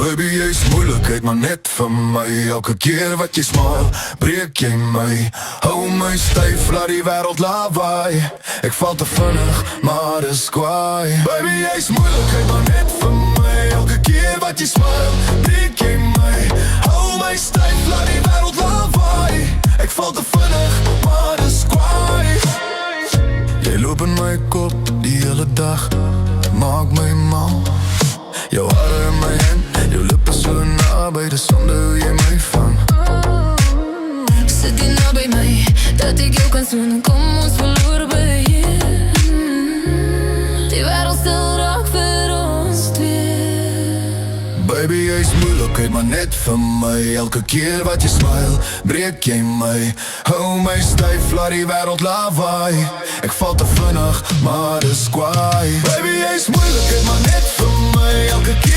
Baby, jy is moeilikheid, maar net vir my. Elke keer wat jy smile, breek jy my. Hou my styf, laat die wêreld lawaai. Ek val te vinnig, maar dis kwaai. Baby, jy is moeilikheid, maar net vir my. Elke keer wat jy smile, breek jy my. Hou my styf, laat die wêreld lawaai. Ek val te vinnig, maar dis kwaai. Jy loop in my kop die hele dag, maak my mal. Jou hare in my hand, jou lippe so naby, dis sonde hoe jy my vang. Sit jy nou by my, dat ek jou kan soen, kom ons verloor by die wêreld stil raak vir ons twee. Baby, jy is moeilikheid, maar net vir my. Elke keer wat jy smile, breek jy my. Hou my styf, laat die wêreld lawaai. Ek val te vinnig, maar dis kwaai. Baby, jy is moeilikheid, maar net vir my. Elke keer